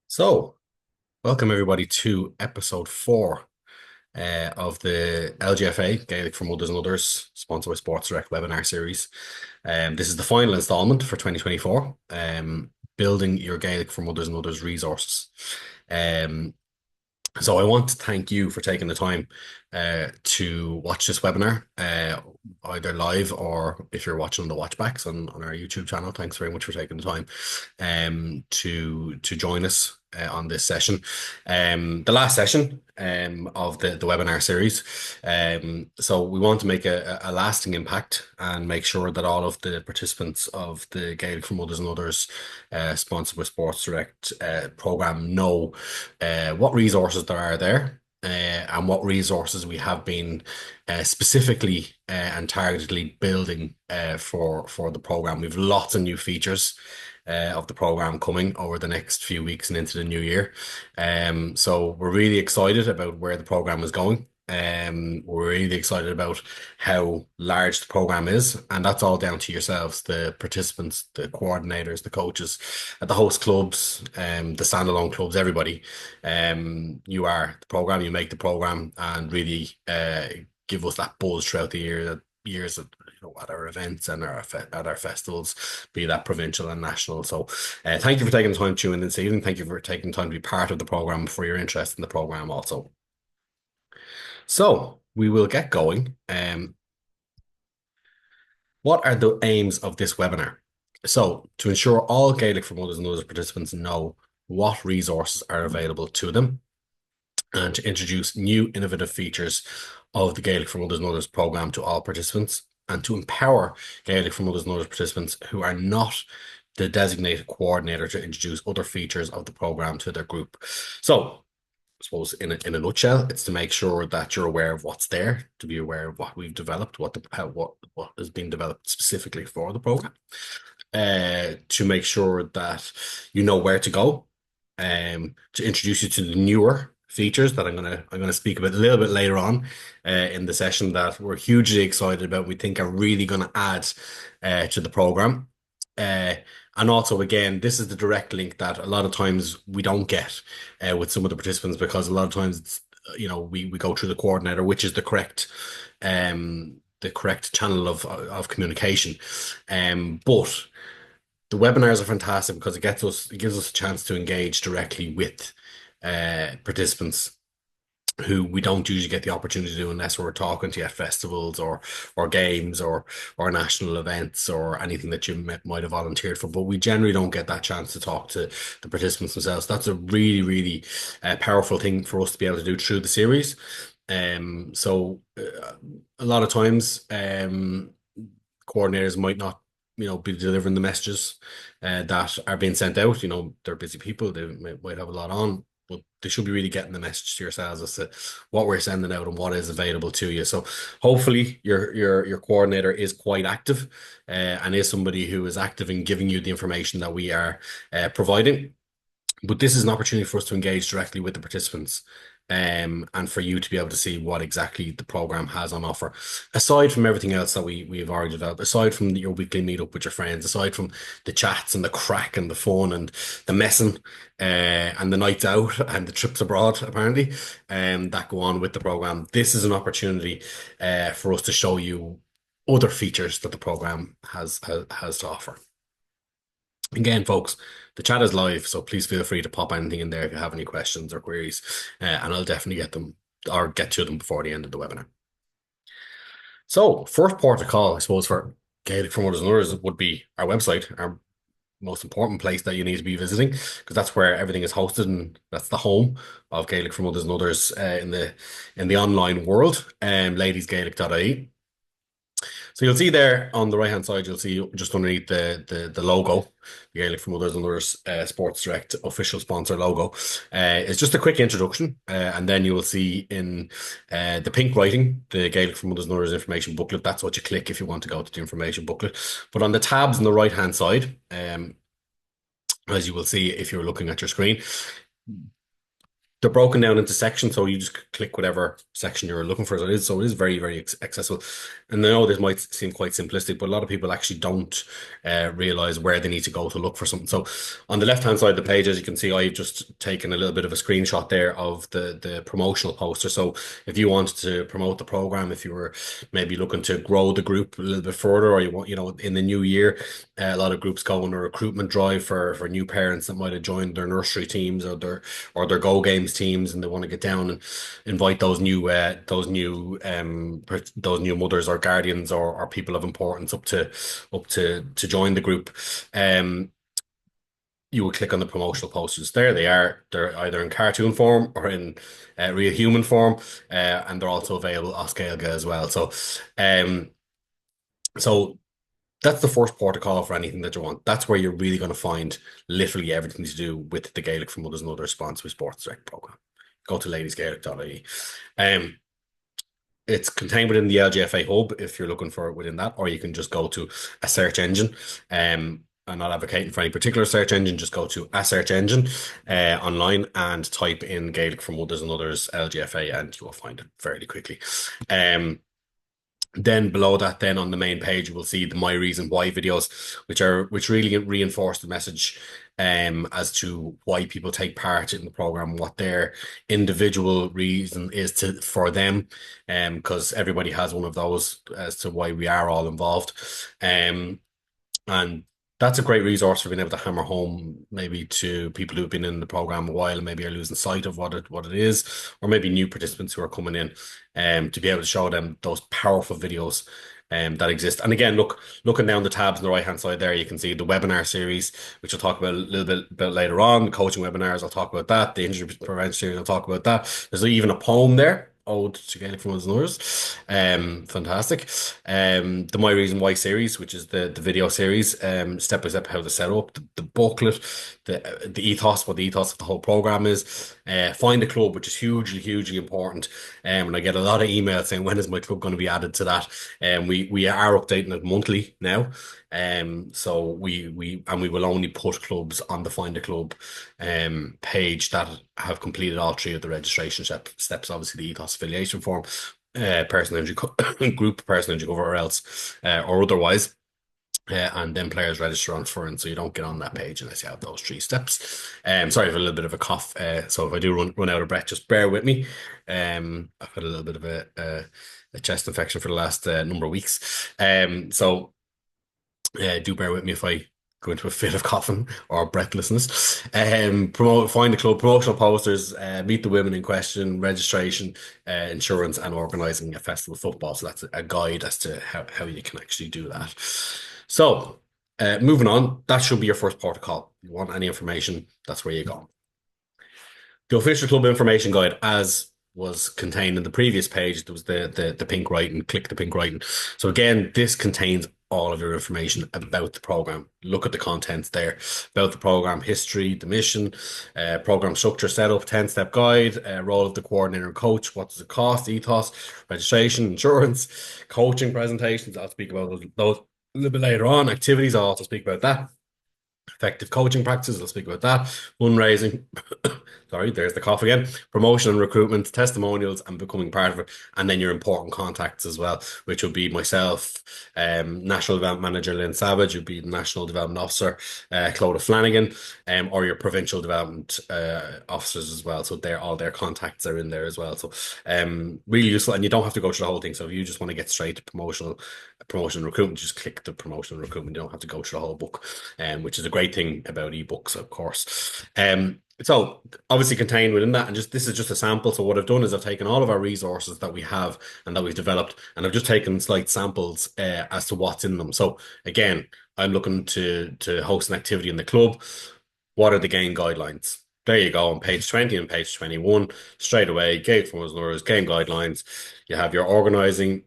So, welcome everybody to episode 4 of the LGFA, Gaelic for Mothers and Others, sponsored by SportsDirect webinar series. This is the final installment for 2024, building your Gaelic for Mothers and Others resources. Um, so I want to thank you for taking the time to watch this webinar, either live or if you're watching the watchbacks on our YouTube channel. Thanks very much for taking the time to join us on this session. The last session of the webinar series. So we want to make a lasting impact and make sure that all of the participants of the Gaelic for Mothers and Others sponsored by SportsDirect program know what resources there are there. And what resources we have been specifically and targetedly building for the program. We've lots of new features of the program coming over the next few weeks and into the new year. So we're really excited about where the program is going. We're really excited about how large the program is, and that's all down to yourselves, the participants, the coordinators, the coaches, at the host clubs, the standalone clubs, everybody. You are the program, you make the program, and really give us that buzz throughout the years of, at our events and at our festivals, be that provincial and national. So thank you for taking the time to tune in this evening. Thank you for taking the time to be part of the program, for your interest in the program also. So we will get going. What are the aims of this webinar? So to ensure all Gaelic for Mothers and Others participants know what resources are available to them, and to introduce new innovative features of the Gaelic for Mothers and Others program to all participants, and to empower Gaelic for Mothers and Others participants who are not the designated coordinator to introduce other features of the program to their group. So I suppose in a nutshell, it's to make sure that you're aware of what's there, to be aware of what we've developed, what is being developed specifically for the program, to make sure that you know where to go, to introduce you to the newer features that I'm gonna speak about a little bit later on in the session that we're hugely excited about. We think are really going to add to the program. Uh, and also, again, this is the direct link that a lot of times we don't get with some of the participants, because a lot of times it's, we go through the coordinator, which is the correct channel of communication. But the webinars are fantastic because it gives us a chance to engage directly with participants who we don't usually get the opportunity to do unless we're talking to you at festivals or games or national events or anything that you might have volunteered for. But we generally don't get that chance to talk to the participants themselves. That's a really, really powerful thing for us to be able to do through the series. So a lot of times, coordinators might not, be delivering the messages that are being sent out. They're busy people; they might have a lot on, but they should be really getting the message to yourselves as to what we're sending out and what is available to you. So hopefully your coordinator is quite active and is somebody who is active in giving you the information that we are providing. But this is an opportunity for us to engage directly with the participants, and for you to be able to see what exactly the program has on offer. Aside from everything else that we've already developed, aside from your weekly meetup with your friends, aside from the chats and the crack and the fun and the messing, and the nights out and the trips abroad, apparently, that go on with the program, this is an opportunity for us to show you other features that the program has to offer. Again, folks, the chat is live, so please feel free to pop anything in there if you have any questions or queries, and I'll definitely get to them before the end of the webinar. So, first port of call, I suppose, for Gaelic for Mothers and Others would be our website, our most important place that you need to be visiting, because that's where everything is hosted, and that's the home of Gaelic for Mothers and Others in the online world, ladiesgaelic.ie. So you'll see there on the right hand side, you'll see just underneath the logo, the Gaelic for Mothers and Others SportsDirect official sponsor logo. It's just a quick introduction, and then you will see in the pink writing, the Gaelic for Mothers and Others information booklet. That's what you click if you want to go to the information booklet. But on the tabs on the right hand side, as you will see if you're looking at your screen, they're broken down into sections, so you just click whatever section you're looking for. So it is very, very accessible. And I know this might seem quite simplistic, but a lot of people actually don't realize where they need to go to look for something. So on the left hand side of the page, as you can see, I've just taken a little bit of a screenshot there of the promotional poster. So if you wanted to promote the program, if you were maybe looking to grow the group a little bit further, or you want, in the new year, a lot of groups go on a recruitment drive for new parents that might have joined their nursery teams or their Go Games teams, and they want to get down and invite those new mothers or guardians or people of importance up to join the group. Um, you would click on the promotional posters. There they are. They're either in cartoon form or in real human form, and they're also available off Gaeilge as well. Um, so that's the first port of call for anything that you want. That's where you're really going to find literally everything to do with the Gaelic4Mothers&Others sponsored Sports Direct program. Go to ladiesgaelic.ie. Um, it's contained within the LGFA hub if you're looking for it within that, or you can just go to a search engine. I'm not advocating for any particular search engine, just go to a search engine online and type in Gaelic4Mothers&Others LGFA and you will find it fairly quickly. Then below that, then on the main page, you will see the My Reason Why videos, which really reinforce the message as to why people take part in the program, what their individual reason is for them, because everybody has one of those as to why we are all involved. And that's a great resource for being able to hammer home maybe to people who've been in the program a while and maybe are losing sight of what it is, or maybe new participants who are coming in, to be able to show them those powerful videos that exist. And again, looking down the tabs on the right hand side there, you can see the webinar series, which I'll talk about a little bit later on. The coaching webinars, I'll talk about that. The injury prevention series, I'll talk about that. There's even a poem there. Ode to Gaelic4Mothers&Others. Fantastic. The My Reason Why series, which is the video series, step by step how to set up, the booklet, the ethos, what the ethos of the whole program is. Find a club, which is hugely, hugely important. And I get a lot of emails saying, when is my club going to be added to that? We are updating it monthly now. So we will only put clubs on the Find a Club page that have completed all three of the registration steps, obviously the ethos affiliation form, personal injury group, personal injury cover, or else or otherwise. And then players register on foreign, so you don't get on that page unless you have those three steps. Sorry for a little bit of a cough. So if I do run out of breath, just bear with me. I've had a little bit of a chest infection for the last number of weeks. So do bear with me if I go into a fit of coughing or breathlessness. Find the club, promotional posters, meet the women in question, registration, insurance, and organising a festival of football. So that's a guide as to how you can actually do that. So moving on, that should be your first port of call. You want any information, that's where you go. The official club information guide, as was contained in the previous page, there was the pink writing, click the pink writing. So again, this contains all of your information about the program. Look at the contents there about the program history, the mission, program structure, setup, 10-step guide, role of the coordinator and coach, what does it cost, ethos, registration, insurance, coaching presentations. I'll speak about those a little bit later on. Activities, I'll also speak about that. Effective coaching practices, I'll speak about that. Fundraising, sorry, there's the cough again. Promotion and recruitment, testimonials, and becoming part of it. And then your important contacts as well, which would be myself, National Development Manager Lynn Savage, would be the National Development Officer Clodagh Flanagan, or your Provincial Development Officers as well. So all their contacts are in there as well. So really useful, and you don't have to go through the whole thing. So if you just want to get straight to promotion and recruitment, just click the promotion and recruitment. You don't have to go through the whole book, which is a great thing about ebooks, of course. So obviously contained within that, and this is just a sample. So what I've done is I've taken all of our resources that we have and that we've developed, and I've just taken slight samples as to what's in them. So again, I'm looking to host an activity in the club. What are the game guidelines? There you go on page 20 and page 21. Straight away, Gaelic4Mothers&Others, game guidelines. You have your organising,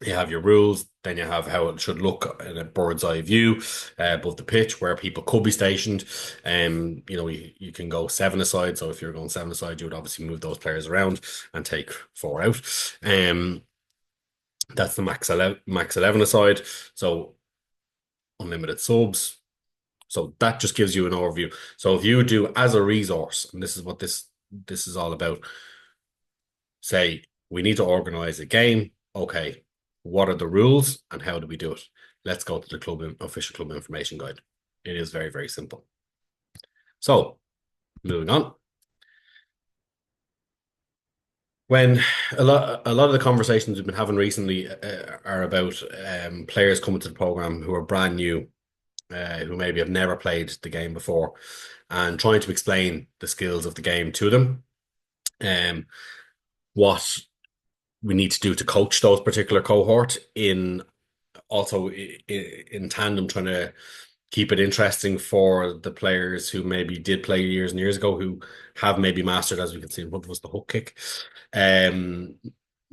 you have your rules, then you have how it should look in a bird's eye view above the pitch where people could be stationed. You can go seven aside. So if you're going seven aside, you would obviously move those players around and take four out. That's the max 11 aside. So unlimited subs. So that just gives you an overview. So if you do as a resource, and this is what this This is all about, say, we need to organize a game. Okay, what are the rules and how do we do it? Let's go to the official club information guide. It is very, very simple. So, moving on. When a lot of the conversations we've been having recently are about players coming to the program who are brand new, who maybe have never played the game before, and trying to explain the skills of the game to them, um, what we need to do to coach those particular cohort in also in tandem trying to keep it interesting for the players who maybe did play years and years ago who have maybe mastered, as we can see in front of us, the hook kick. Um,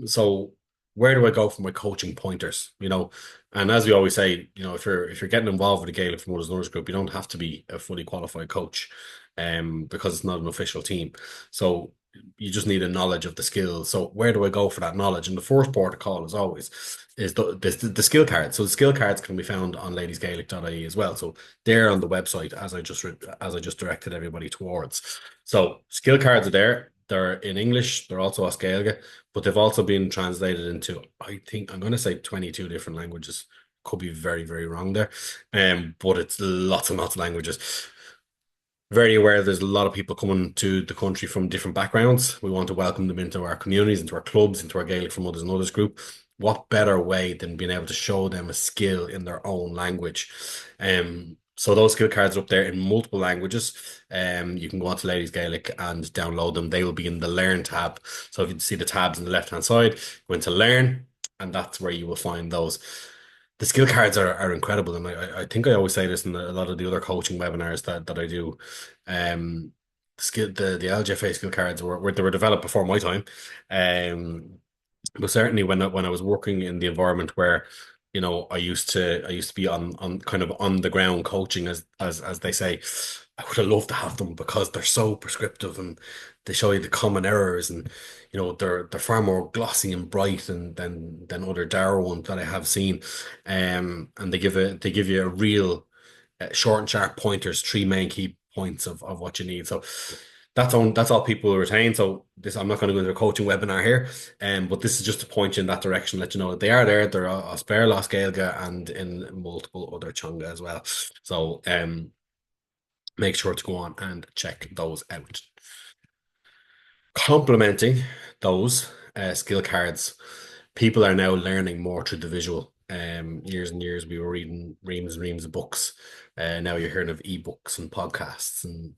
so where do I go for my coaching pointers? And as we always say, if you're getting involved with the Gaelic4Mothers&Others group, you don't have to be a fully qualified coach, because it's not an official team. So you just need a knowledge of the skills. So where do I go for that knowledge? And the first port of call, as always, is the skill cards. So the skill cards can be found on ladiesgaelic.ie as well. So they're on the website as I just directed everybody towards. So skill cards are there. They're in English. They're also Oscailga, but they've also been translated into, I think I'm going to say 22 different languages. Could be very, very wrong there. But it's lots and lots of languages. Very aware there's a lot of people coming to the country from different backgrounds. We want to welcome them into our communities, into our clubs, into our Gaelic4Mothers&Others group. What better way than being able to show them a skill in their own language? So those skill cards are up there in multiple languages. You can go onto Ladies Gaelic and download them. They will be in the Learn tab. So if you see the tabs on the left-hand side, go into Learn, and that's where you will find those. The skill cards are incredible, and I think I always say this in a lot of the other coaching webinars that I do. Um, the LGFA skill cards they were developed before my time, but certainly when I was working in the environment where I used to be on kind of on the ground coaching, as they say, I would have loved to have them because they're so prescriptive and they show you the common errors, and they're far more glossy and bright than other Darrow ones that I have seen, and they give you a real short and sharp pointers, three main key points of what you need. So that's all people retain. So this I'm not going to go into a coaching webinar here, but this is just to point you in that direction, let you know that they are there. They're a spare Las Gaeilge and in multiple other chunga as well. So make sure to go on and check those out. Complementing those skill cards, people are now learning more through the visual. Years and years we were reading reams and reams of books. Now you're hearing of ebooks and podcasts, and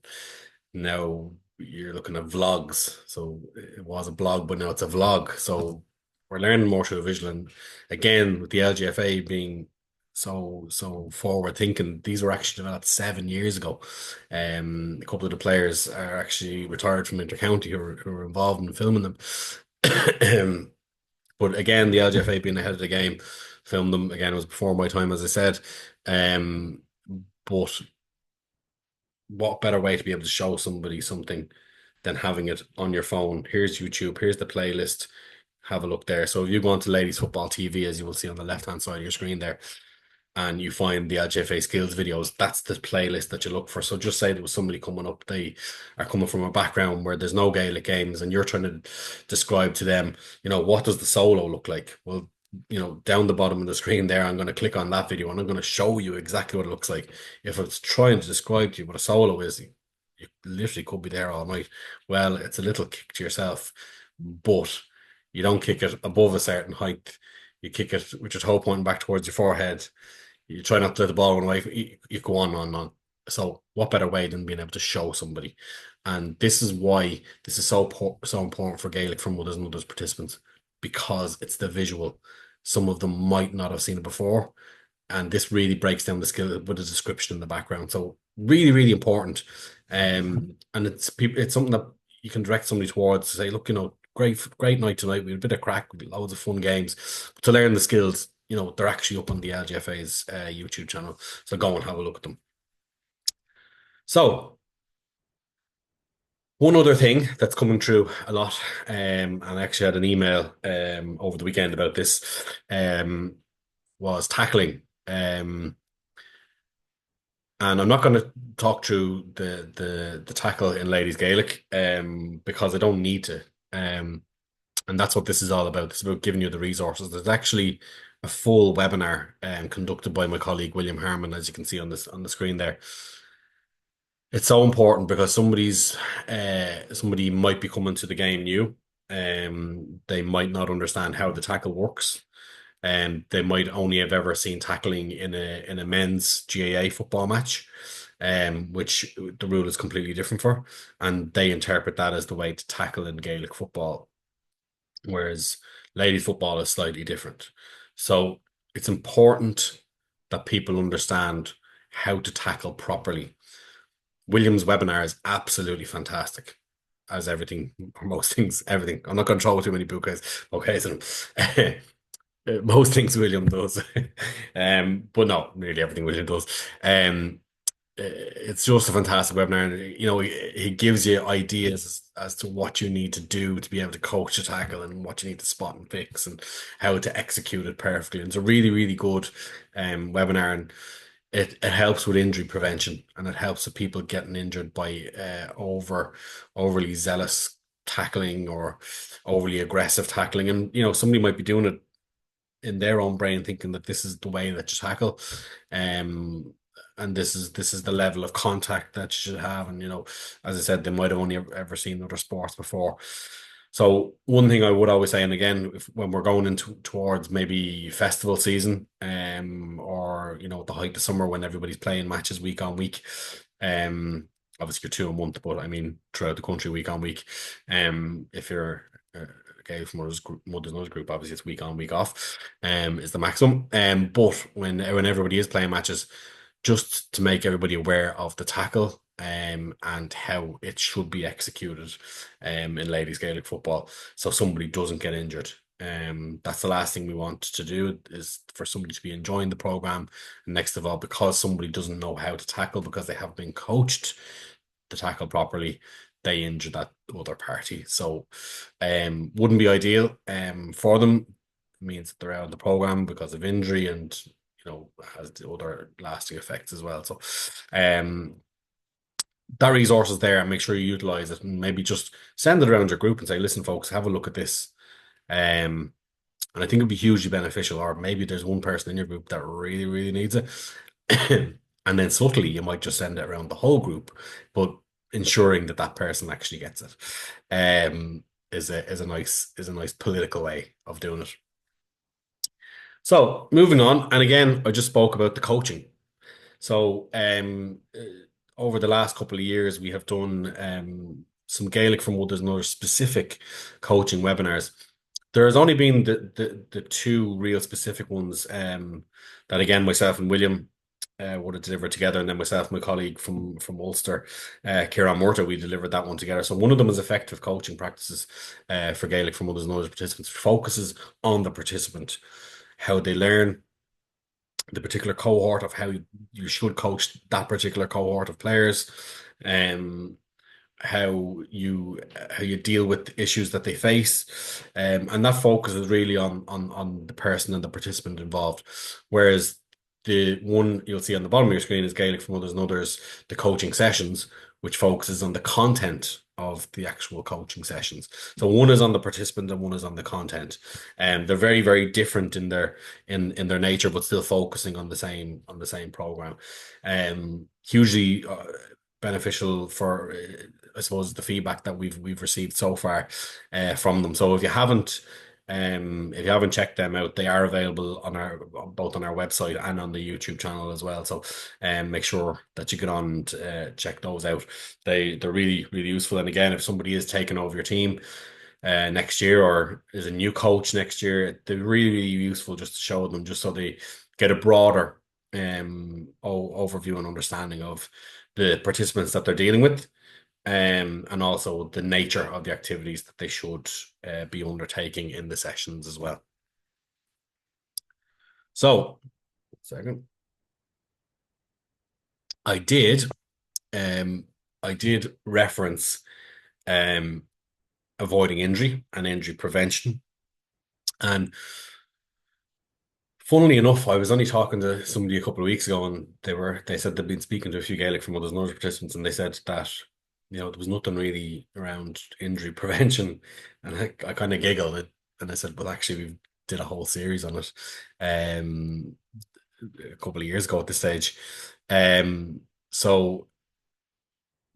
now you're looking at vlogs. So it was a blog, but now it's a vlog. So we're learning more through the visual. And again, with the LGFA being so forward thinking, these were actually developed 7 years ago. A couple of the players are actually retired from Intercounty who are involved in filming them. But again, the LGFA being ahead of the game, filmed them again. It was before my time, as I said. But what better way to be able to show somebody something than having it on your phone? Here's YouTube, here's the playlist. Have a look there. So if you go onto Ladies Football TV, as you will see on the left-hand side of your screen there, and you find the LGFA skills videos, that's the playlist that you look for. So just say there was somebody coming up, they are coming from a background where there's no Gaelic games, and you're trying to describe to them, what does the solo look like? Well, down the bottom of the screen there, I'm going to click on that video and I'm going to show you exactly what it looks like. If it's trying to describe to you what a solo is, you literally could be there all night. Well, it's a little kick to yourself, but you don't kick it above a certain height. You kick it with your toe pointing back towards your forehead. You try not to let the ball run away. You go on and on. So what better way than being able to show somebody? And this is why this is so important for Gaelic4Mothers&Others participants, because it's the visual. Some of them might not have seen it before, and this really breaks down the skill with a description in the background. So really, really important. And it's something that you can direct somebody towards to say, look, great night tonight. We had a bit of crack, we had loads of fun games. But to learn the skills, they're actually up on the LGFA's YouTube channel. So go and have a look at them. So one other thing that's coming through a lot, and I actually had an email over the weekend about this, was tackling. And I'm not going to talk through the tackle in ladies Gaelic because I don't need to. Um, and that's what this is all about. It's about giving you the resources. There's actually a full webinar conducted by my colleague William Harmon, as you can see on this on the screen there. It's so important because somebody might be coming to the game new. They might not understand how the tackle works. And they might only have ever seen tackling in a men's GAA football match, which the rule is completely different for, and they interpret that as the way to tackle in Gaelic football, whereas ladies football is slightly different. So it's important that people understand how to tackle properly. William's webinar is absolutely fantastic. As everything, or most things, everything. I'm not going to throw too many bouquets. Okay, so most things William does. But no, nearly everything William does. It's just a fantastic webinar. And, you know, he gives you ideas as to what you need to do to be able to coach a tackle and what you need to spot and fix and how to execute it perfectly. And it's a really, really good webinar. And it helps with injury prevention and it helps with people getting injured by overly zealous tackling or overly aggressive tackling. And, you know, somebody might be doing it in their own brain thinking that this is the way that you tackle um and this is the level of contact that you should have. And, you know, as I said, they might have only ever seen other sports before. So one thing I would always say, and again, when we're going into towards maybe festival season, or, you know, at the height of summer when everybody's playing matches week on week, obviously you're two a month, but I mean throughout the country week on week, if you're Gaelic Mothers and Others group, obviously it's week on, week off, is the maximum. But when everybody is playing matches, just to make everybody aware of the tackle, and how it should be executed, in ladies Gaelic football, so somebody doesn't get injured. That's the last thing we want to do, is for somebody to be enjoying the program. And next of all, because somebody doesn't know how to tackle because they haven't been coached to tackle properly, they injure that other party. So wouldn't be ideal for them. It means that they're out of the program because of injury and, you know, has the other lasting effects as well. So um that resource is there and make sure you utilize it, and maybe just send it around your group and say, listen, folks, have a look at this. And I think it'd be hugely beneficial. Or maybe there's one person in your group that really, really needs it. And then subtly, you might just send it around the whole group, but ensuring that that person actually gets it, is a nice political way of doing it. So moving on, and again, I just spoke about the coaching. So over the last couple of years, we have done some Gaelic4Mothers&Others specific coaching webinars. There has only been the two real specific ones, that again myself and William would have delivered together, and then myself and my colleague from Ulster, Kieran Murta, we delivered that one together. So one of them is effective coaching practices for Gaelic4Mothers&Others participants, focuses on the participant, how they learn, the particular cohort of how you should coach that particular cohort of players, um, how you deal with issues that they face, and that focus is really on the person and the participant involved. Whereas the one you'll see on the bottom of your screen is Gaelic4Mothers&Others, the coaching sessions, which focuses on the content of the actual coaching sessions. So one is on the participant and one is on the content, and they're very, very different in their nature, but still focusing on the same program. Hugely beneficial for, I suppose, the feedback that we've received so far from them. So if you haven't checked them out, they are available on our both on our website and on the YouTube channel as well. So make sure that you get on and check those out. They're really, really useful. And again, if somebody is taking over your team next year or is a new coach next year, they're really, really useful just to show them, just so they get a broader overview and understanding of the participants that they're dealing with, and also the nature of the activities that they should be undertaking in the sessions as well. So, second, I did, I did reference um, avoiding injury and injury prevention, and Funnily enough, I was only talking to somebody a couple of weeks ago, and they said they'd been speaking to a few Gaelic from others and other participants, and they said that there was nothing really around injury prevention, and I kind of giggled it, and I said, well, actually, we did a whole series on it, um, a couple of years ago at this stage, so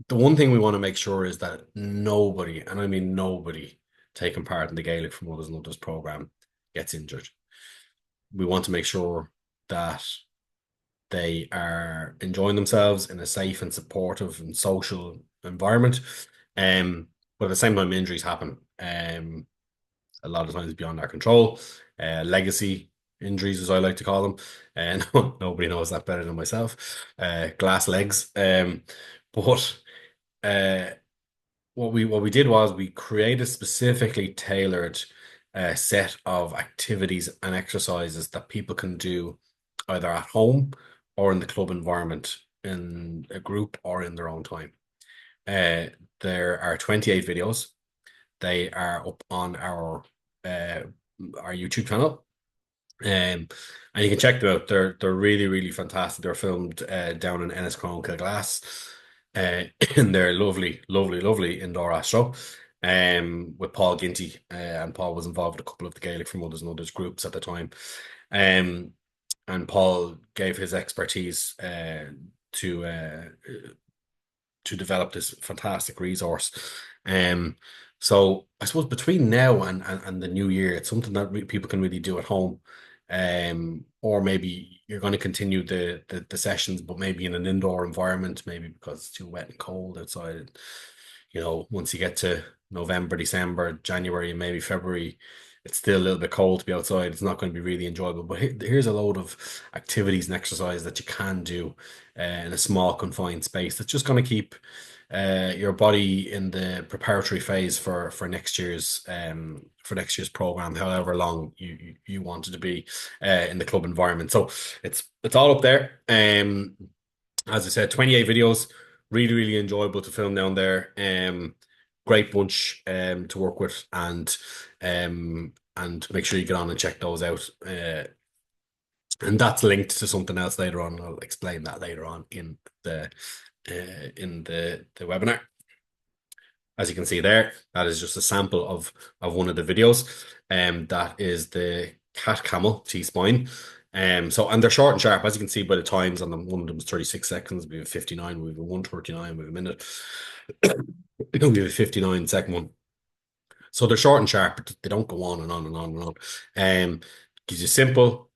the one thing we want to make sure is that nobody, and I mean nobody, taking part in the Gaelic for Mothers and Others program gets injured. We want to make sure that they are enjoying themselves in a safe and supportive and social environment. Um, but at the same time, injuries happen. A lot of times beyond our control. Legacy injuries, as I like to call them, and nobody knows that better than myself. Glass legs. But uh, what we did was we created specifically tailored set of activities and exercises that people can do either at home or in the club environment in a group or in their own time. Uh, there are 28 videos. They are up on uh, our YouTube channel. Um, and you can check them out. They're really, really fantastic. They're filmed down in Enniscrone, Kilglass. Uh, in their lovely, lovely, lovely indoor astro. With Paul Ginty, and Paul was involved with a couple of the Gaelic for Mothers and Others groups at the time. Um, and Paul gave his expertise to to develop this fantastic resource. Um, so I suppose between now and the new year, it's something that people can really do at home. Or maybe you're going to continue the sessions, but maybe in an indoor environment, maybe because it's too wet and cold outside. Once you get to November, December, January, and maybe February, it's still a little bit cold to be outside. It's not going to be really enjoyable. But here's a load of activities and exercise that you can do in a small confined space that's just going to keep your body in the preparatory phase for next year's program, however long you want it to be in the club environment. So it's all up there. As I said, 28 videos, really, really enjoyable to film down there. Great bunch to work with, and make sure you get on and check those out. And that's linked to something else later on. I'll explain that later on in the webinar. As you can see there, that is just a sample of one of the videos. That is the cat camel T-spine. And they're short and sharp, as you can see by the times on them. One of them is 36 seconds, we have 59, we have a 139, we have a minute. We have a 59-second one. So they're short and sharp, but they don't go on and on and on and on. Gives you simple,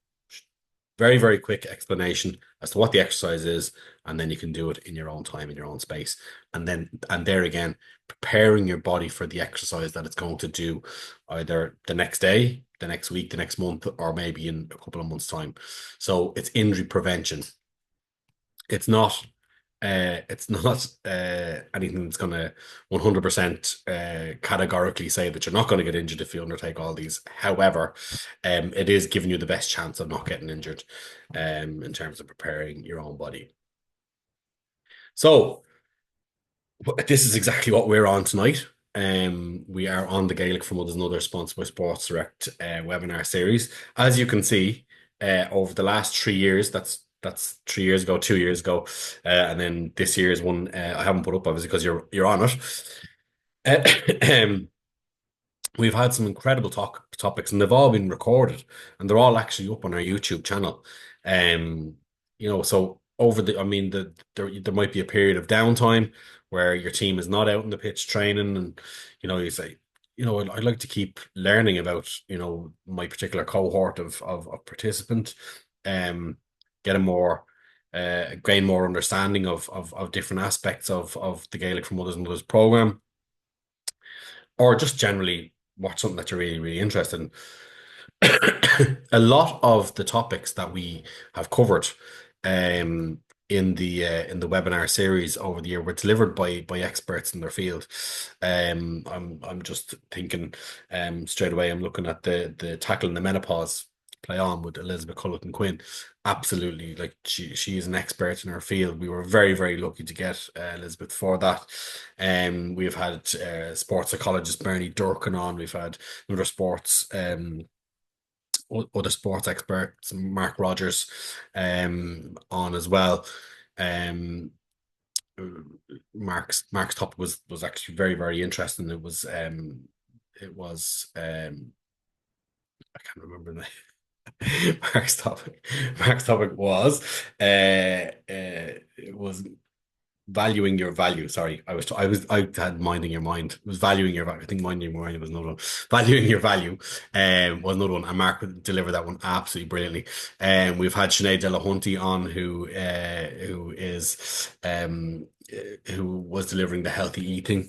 very, very quick explanation as to what the exercise is, and then you can do it in your own time, in your own space. And there again, preparing your body for the exercise that it's going to do either the next day, the next week, the next month, or maybe in a couple of months' time. So it's injury prevention. It's not anything that's going to 100% categorically say that you're not going to get injured if you undertake all these. However, it is giving you the best chance of not getting injured in terms of preparing your own body. So this is exactly what we're on tonight. We are on the Gaelic4Mothers&Others sponsored by SportsDirect webinar series. As you can see, over the last 3 years, that's 3 years ago, 2 years ago, and then this year's one I haven't put up obviously because you're on it. We've had some incredible topics, and they've all been recorded, and they're all actually up on our YouTube channel. So I mean, there might be a period of downtime where your team is not out in the pitch training, and you say, I'd like to keep learning about, my particular cohort of participant, get a more gain more understanding of different aspects of the Gaelic for Mothers and Others program, or just generally watch something that you're really, really interested in. A lot of the topics that we have covered in the webinar series over the year were delivered by experts in their field. I'm just thinking straight away. I'm looking at the tackling the menopause play on with Elizabeth Culleton Quinn. Absolutely, like she is an expert in her field. We were very, very lucky to get Elizabeth for that. We've had sports psychologist Bernie Durkin on. We've had another sports other sports experts, Mark Rogers, on as well. Um, Mark's topic was actually very interesting. It was I can't remember the Mark's topic. Mark's topic it was valuing your value. Sorry, I had minding your mind. It was valuing your value. I think minding your mind was another one. Valuing your value was another one. And Mark delivered that one absolutely brilliantly. We've had Sinead Delahunty on who was delivering the healthy eating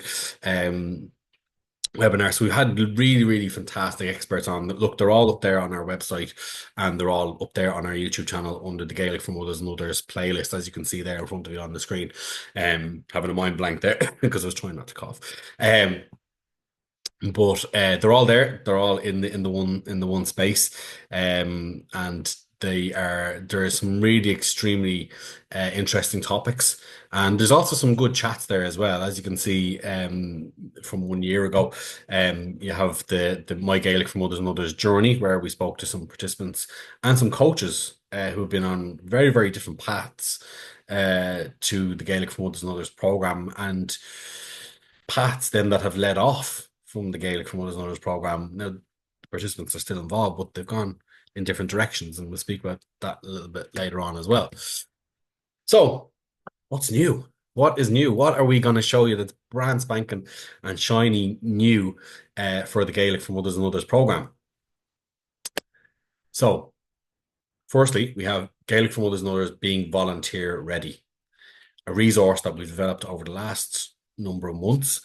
webinar. So we've had really fantastic experts on. Look, they're all up there on our website, and they're all up there on our YouTube channel under the Gaelic for Mothers and Others playlist, as you can see there in front of you on the screen. Having a mind blank there because I was trying not to cough. But they're all there. They're all in the one space, and there's some really extremely interesting topics, and there's also some good chats there as well. As you can see, from 1 year ago, you have the My Gaelic for Mothers and Others journey, where we spoke to some participants and some coaches who have been on very different paths to the Gaelic for Mothers and Others program, and paths then that have led off from the Gaelic for Mothers and Others program. Now, the participants are still involved, but they've gone in different directions, and we'll speak about that a little bit later on as well. So, what's new? What is new? What are we going to show you that's brand spanking and shiny new for the Gaelic for Mothers and Others program? So, firstly, we have Gaelic for Mothers and Others being volunteer ready, a resource that we've developed over the last number of months.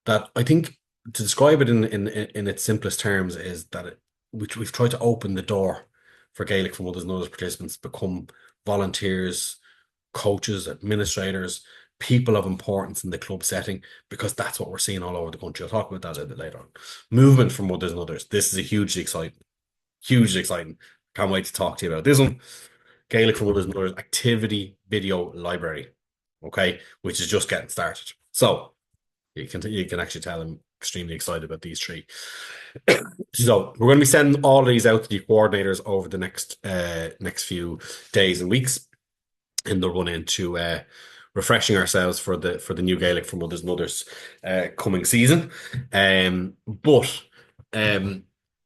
That I think, to describe it in its simplest terms, is that we've tried to open the door for Gaelic for Mothers and Others participants to become volunteers, coaches, administrators, people of importance in the club setting, because that's what we're seeing all over the country. I'll talk about that a bit later on. Movement for Mothers and Others. This is a hugely exciting. Can't wait to talk to you about this one. Gaelic for Mothers and Others activity video library, okay, which is just getting started. So you can actually tell I'm extremely excited about these three. So we're going to be sending all of these out to the coordinators over the next few days and weeks in the run into refreshing ourselves for the new Gaelic for Mothers and Others coming season. But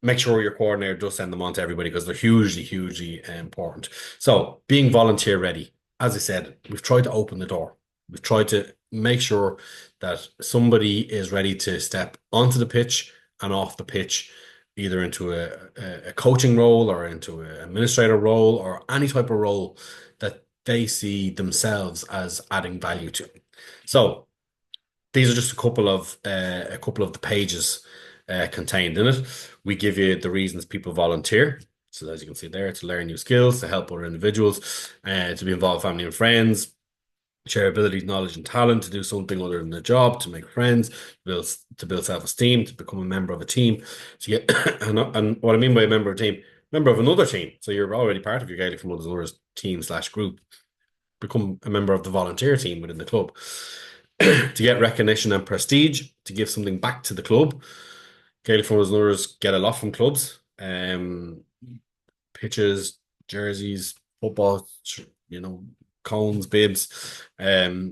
make sure your coordinator does send them on to everybody, because they're hugely important. So being volunteer ready, as I said, we've tried to open the door. We've tried to make sure that somebody is ready to step onto the pitch and off the pitch, either into a coaching role or into an administrator role or any type of role that they see themselves as adding value to. So these are just a couple of the pages contained in it. We give you the reasons people volunteer. So as you can see there, to learn new skills, to help other individuals, to be involved with family and friends, share abilities, knowledge, and talent, to do something other than a job, to make friends, to build self-esteem, to become a member of a team. To get and what I mean by a member of a team, member of another team. So you're already part of your Gaelic for Mothers and Others team/group. Become a member of the volunteer team within the club. To get recognition and prestige, to give something back to the club. Gaelic for Mothers and Others get a lot from clubs. Pitches, jerseys, football, cones, bibs,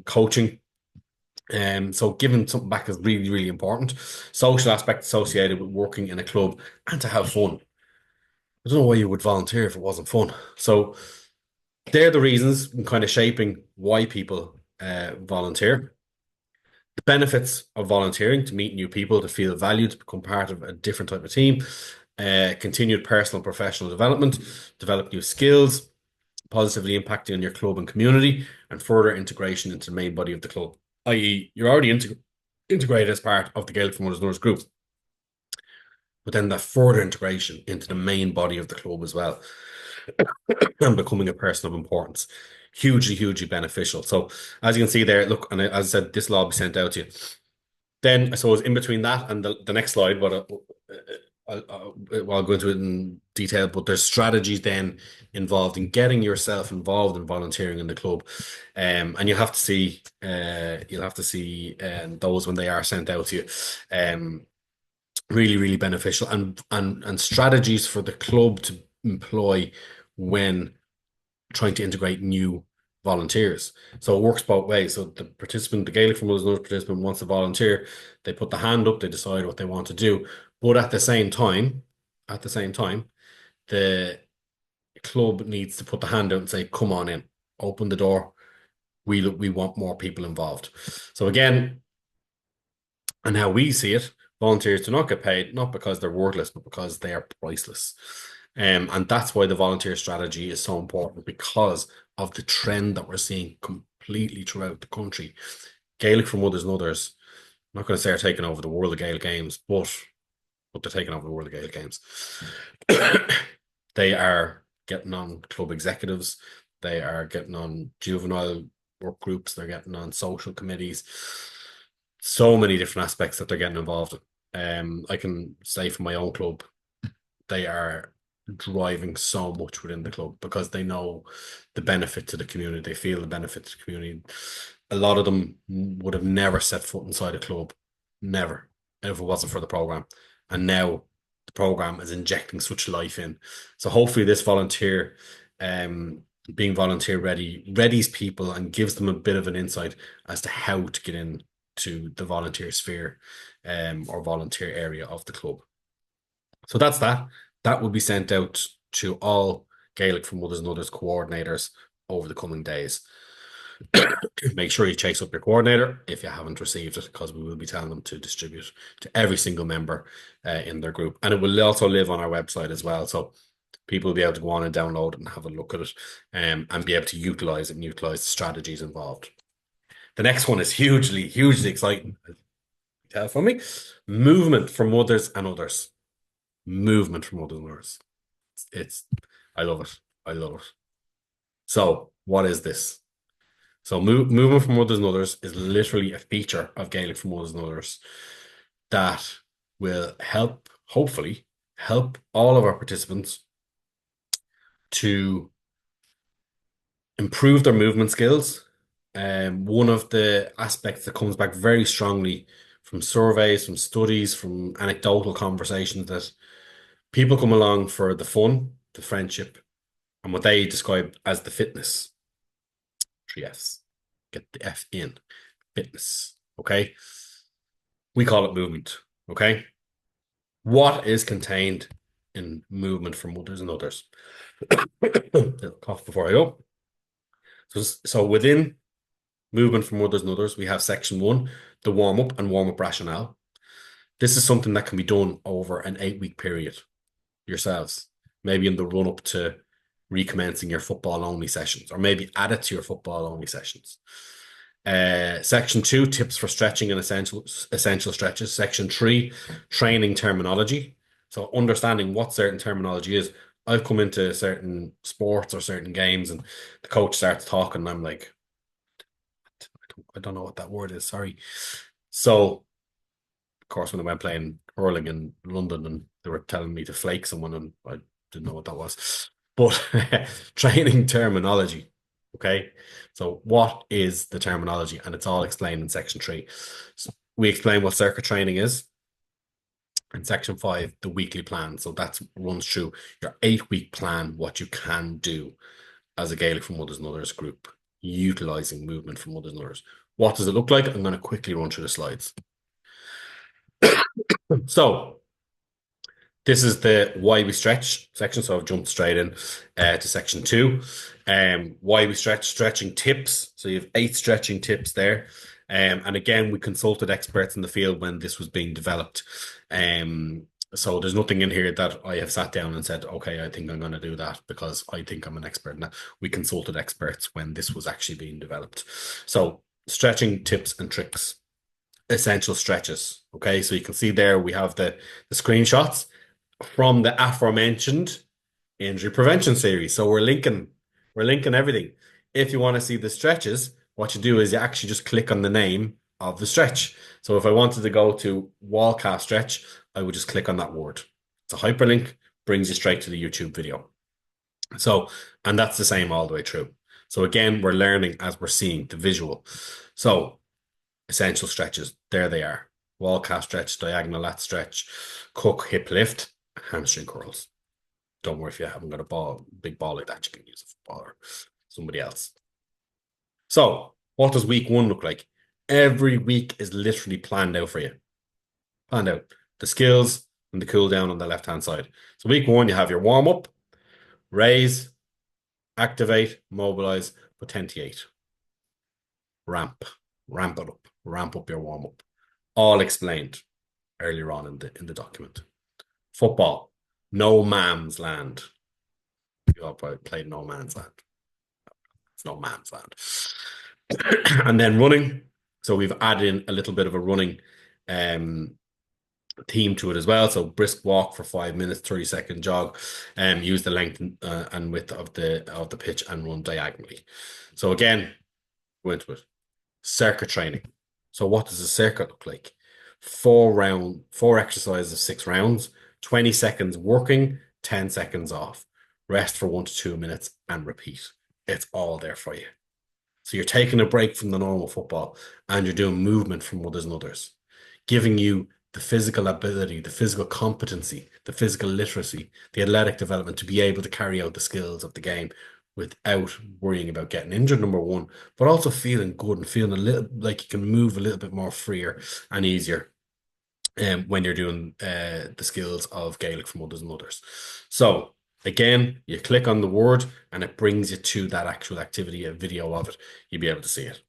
coaching. So giving something back is really important. Social aspect associated with working in a club, and to have fun. I don't know why you would volunteer if it wasn't fun. So they're the reasons, kind of shaping why people volunteer. The benefits of volunteering: to meet new people, to feel valued, to become part of a different type of team, continued personal and professional development, develop new skills, positively impacting on your club and community, and further integration into the main body of the club, i.e. you're already integrated as part of the Gaelic for Mothers and Others group, but then that further integration into the main body of the club as well, and becoming a person of importance. Hugely beneficial. So as you can see there, look, and as I said, this will all be sent out to you. Then I suppose in between that and the next slide, but I'll go into it in detail, but there's strategies then involved in getting yourself involved in volunteering in the club, and you'll have to see those when they are sent out to you. Really, really beneficial, and strategies for the club to employ when trying to integrate new volunteers. So it works both ways. So the participant, the Gaelic for Mothers and Others participant wants to volunteer, they put the hand up, they decide what they want to do. But at the same time, the club needs to put the hand out and say, come on in, open the door. We want more people involved. So again, and how we see it, volunteers do not get paid, not because they're worthless, but because they are priceless. And that's why the volunteer strategy is so important, because of the trend that we're seeing completely throughout the country. Gaelic for Mothers and Others, I'm not going to say are taking over the World of Gaelic Games, but they're taking over the World of Gaelic Games. They are getting on club executives, they are getting on juvenile work groups, they're getting on social committees, so many different aspects that they're getting involved in. I can say for my own club, they are driving so much within the club because they know the benefit to the community. They feel the benefit to the community. A lot of them would have never set foot inside a club, never, if it wasn't for the program. And now the program is injecting such life in. So hopefully, this volunteer, being volunteer ready, readies people and gives them a bit of an insight as to how to get in to the volunteer sphere, or volunteer area of the club. So that's that. That will be sent out to all Gaelic for Mothers and Others coordinators over the coming days. Make sure you chase up your coordinator if you haven't received it, because we will be telling them to distribute to every single member in their group. And it will also live on our website as well. So people will be able to go on and download it and have a look at it, and be able to utilize it and utilize the strategies involved. The next one is hugely, hugely exciting. Tell for me. Movement for mothers and others. Movement for mothers and others. It's, I love it. I love it. So, what is this? So, movement for mothers and others is literally a feature of Gaelic for Mothers and Others that will help, hopefully, help all of our participants to improve their movement skills. One of the aspects that comes back very strongly from surveys, from studies, from anecdotal conversations, that people come along for the fun, the friendship, and what they describe as the fitness. Three F's. Get the F in. Fitness. Okay. We call it movement. Okay. What is contained in movement for mothers and others? Cough before I go. So within movement for mothers and others, we have section one, the warm up and warm up rationale. This is something that can be done over an 8-week period yourselves, maybe in the run up to recommencing your football only sessions, or maybe add it to your football only sessions. Section two, tips for stretching and essential stretches. Section three, training terminology. So understanding what certain terminology is. I've come into certain sports or certain games, and the coach starts talking, and I'm like, I don't know what that word is. Sorry. So, of course, when I went playing hurling in London, and they were telling me to flake someone, and I didn't know what that was. But training terminology. Okay. So what is the terminology? And it's all explained in section three. So we explain what circuit training is. In section five, the weekly plan. So that runs through your 8-week plan, what you can do as a Gaelic for Mothers and Others group, utilizing movement for mothers and others. What does it look like? I'm going to quickly run through the slides. So this is the why we stretch section. So I've jumped straight in to section two. Why we stretch, stretching tips. So you have 8 stretching tips there. And again, we consulted experts in the field when this was being developed. So there's nothing in here that I have sat down and said, okay, I think I'm going to do that because I think I'm an expert in that. We consulted experts when this was actually being developed. So stretching tips and tricks, essential stretches. Okay, so you can see there we have the screenshots from the aforementioned injury prevention series. So we're linking everything. If you want to see the stretches, what you do is you actually just click on the name of the stretch. So if I wanted to go to wall calf stretch, I would just click on that word. It's a hyperlink, brings you straight to the YouTube video. So, and that's the same all the way through. So again, we're learning as we're seeing the visual. So essential stretches, there they are. wall calf stretch, diagonal lat stretch, cook hip lift, hamstring curls. Don't worry if you haven't got big ball like that, you can use a football or somebody else. So, what does week one look like? Every week is literally planned out for you. Planned out. The skills and the cool down on the left hand side. So, week one, you have your warm up, raise, activate, mobilize, potentiate. Ramp, ramp up your warm up. All explained earlier on in the document. Football, no man's land. You all probably played no man's land. It's no man's land. And then running. So we've added in a little bit of a running theme to it as well. So brisk walk for 5 minutes, 30-second jog, and use the length and width of the pitch and run diagonally. So again, go into it. Circuit training. So what does a circuit look like? 4 exercises of 6 rounds, 20 seconds working, 10 seconds off. Rest for 1 to 2 minutes and repeat. It's all there for you. So you're taking a break from the normal football and you're doing movement from Mothers and Others, giving you the physical ability, the physical competency, the physical literacy, the athletic development to be able to carry out the skills of the game without worrying about getting injured, number one, but also feeling good and feeling a little like you can move a little bit more freer and easier when you're doing the skills of Gaelic4Mothers&Others. So again, you click on the word and it brings you to that actual activity, a video of it. You'll be able to see it.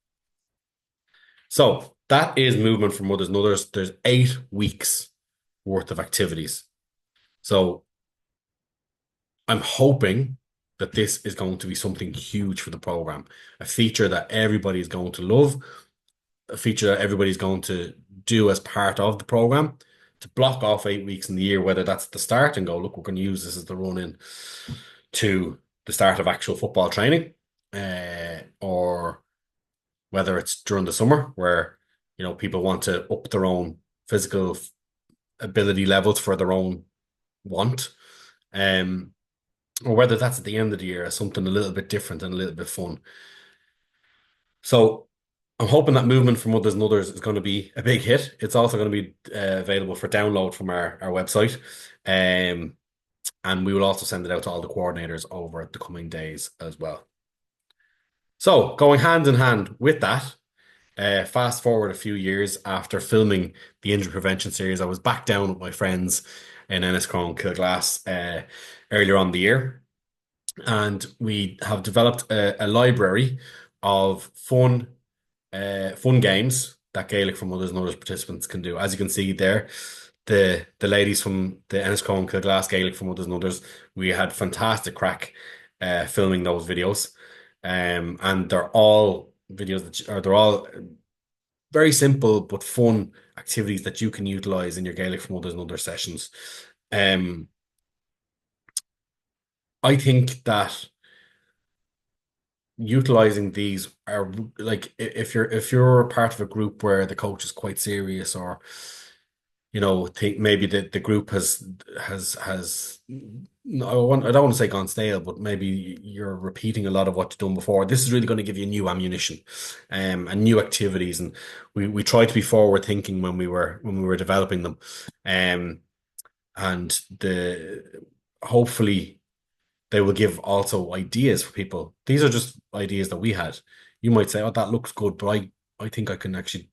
So that is movement for Mothers and Others. There's 8 weeks worth of activities. So I'm hoping that this is going to be something huge for the program, a feature that everybody is going to love, a feature that everybody's going to do as part of the program, to block off 8 weeks in the year, whether that's the start and go, look, we're going to use this as the run in to the start of actual football training, or whether it's during the summer where, people want to up their own physical ability levels for their own want, or whether that's at the end of the year as something a little bit different and a little bit fun. So I'm hoping that movement from Mothers and Others is going to be a big hit. It's also going to be available for download from our website. And we will also send it out to all the coordinators over the coming days as well. So going hand in hand with that, fast forward a few years after filming the injury prevention series, I was back down with my friends in Enniscrone, Kilglass, earlier on the year. And we have developed a library of fun games that Gaelic4Mothers&Others participants can do. As you can see there, the ladies from the Enniscrone, Kilglass Gaelic4Mothers&Others, we had fantastic crack filming those videos. And they're all videos they're all very simple but fun activities that you can utilize in your Gaelic4Mothers&Others sessions. I think that utilizing these are like, if you're part of a group where the coach is quite serious, or think maybe the group has no, I don't want to say gone stale, but maybe you're repeating a lot of what you've done before. This is really going to give you new ammunition, and new activities, and we try to be forward thinking when we were developing them, and hopefully they will give also ideas for people. These are just ideas that we had. You might say, oh, that looks good, but I think I can actually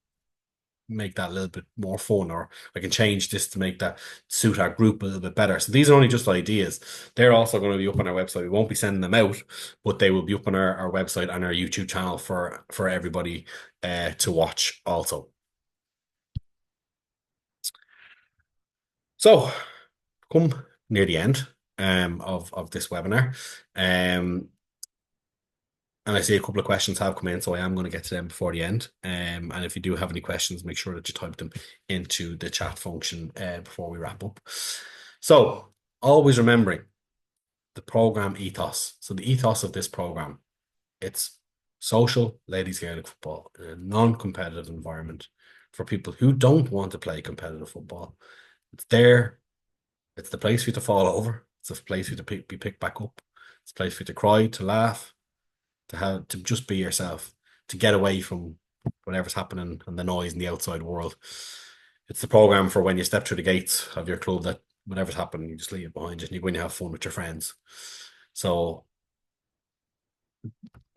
make that a little bit more fun, or I can change this to make that suit our group a little bit better. So these are only just ideas. They're also going to be up on our website. We won't be sending them out, but they will be up on our website and our YouTube channel for everybody to watch also. So come near the end of this webinar. And I see a couple of questions have come in, so I am going to get to them before the end. And if you do have any questions, make sure that you type them into the chat function before we wrap up. So always remembering the program ethos. So the ethos of this program, it's social ladies Gaelic football in a non-competitive environment for people who don't want to play competitive football. It's there. It's the place for you to fall over. It's a place for you to be picked back up. It's a place for you to cry, to laugh, to just be yourself, to get away from whatever's happening and the noise in the outside world. It's the program for when you step through the gates of your club that whatever's happening, you just leave it behind you and you go and you have fun with your friends. So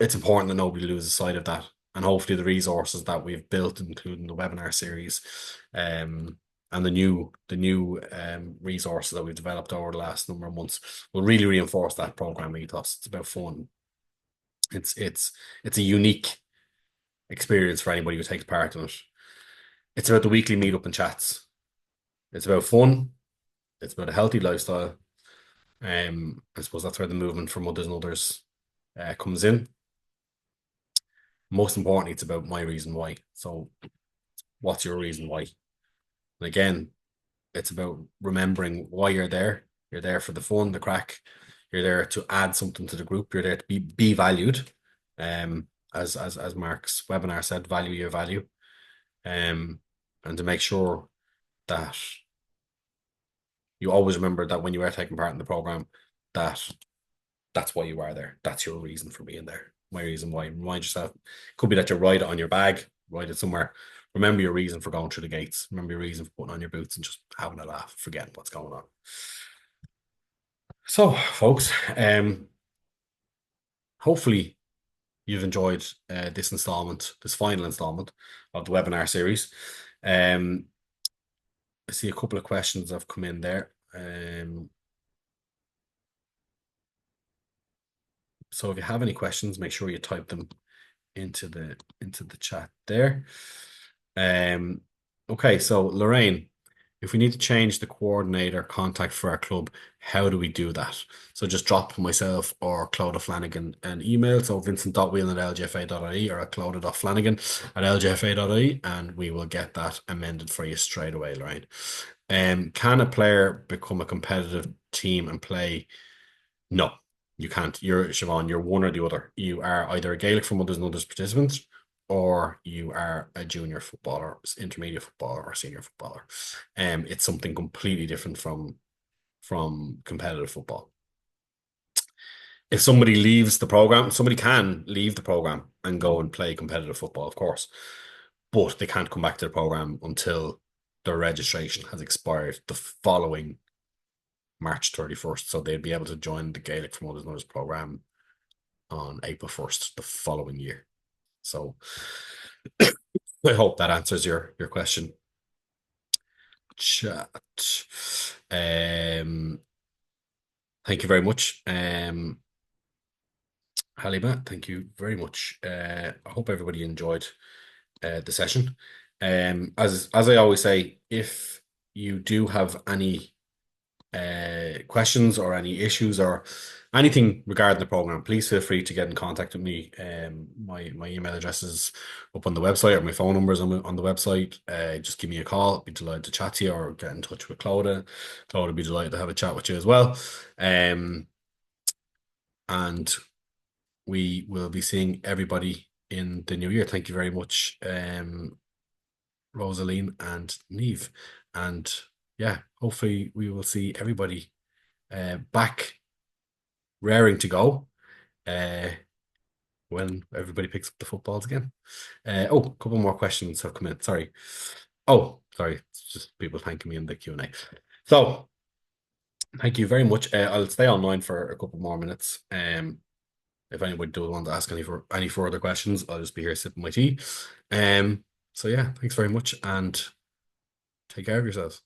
it's important that nobody loses sight of that. And hopefully the resources that we've built, including the webinar series, and the new resources that we've developed over the last number of months will really reinforce that program ethos. It's about fun. It's a unique experience for anybody who takes part in it. It's about the weekly meetup and chats. It's about fun. It's about a healthy lifestyle. I suppose that's where the movement for mothers and others comes in. Most importantly, it's about my reason why. So, what's your reason why? And again, it's about remembering why you're there. You're there for the fun, the crack. You're there to add something to the group. You're there to be valued. As Mark's webinar said, value your value. And to make sure that you always remember that when you are taking part in the program, that that's why you are there. That's your reason for being there. My reason why. Remind yourself. Could be that you write it on your bag, write it somewhere. Remember your reason for going through the gates. Remember your reason for putting on your boots and just having a laugh, forgetting what's going on. So, folks, hopefully you've enjoyed this final installment of the webinar series. I see a couple of questions have come in there. So if you have any questions, make sure you type them into the chat there. Okay, so Lorraine, if we need to change the coordinator contact for our club, how do we do that? So just drop myself or Clodagh Flanagan an email. So vincent.whelan@lgfa.ie or at clodagh.flanagan@lgfa.ie, and we will get that amended for you straight away, Lorraine. Can a player become a competitive team and play? No, you can't. You're Siobhan, you're one or the other. You are either a Gaelic4Mothers&Others participant or you are a junior footballer, intermediate footballer, or senior footballer. It's something completely different from competitive football. If somebody leaves the program, somebody can leave the program and go and play competitive football, of course, but they can't come back to the program until their registration has expired the following March 31st. So they'd be able to join the Gaelic4Mothers&Others program on April 1st the following year. So I hope that answers your question. Chat. Thank you very much. Halima, thank you very much. I hope everybody enjoyed the session. As I always say, if you do have any questions or any issues or anything regarding the program, please feel free to get in contact with me. My email address is up on the website, or my phone number is on the website. Just give me a call. I'd be delighted to chat to you, or get in touch with Clodagh. Clodagh would be delighted to have a chat with you as well. And we will be seeing everybody in the new year. Thank you very much, Rosaline and Neve. And yeah, hopefully we will see everybody back raring to go when everybody picks up the footballs again. Oh, a couple more questions have come in. Sorry. Oh, sorry. It's just people thanking me in the Q&A. So thank you very much. I'll stay online for a couple more minutes. If anybody does want to ask any further questions, I'll just be here sipping my tea. So yeah, thanks very much and take care of yourselves.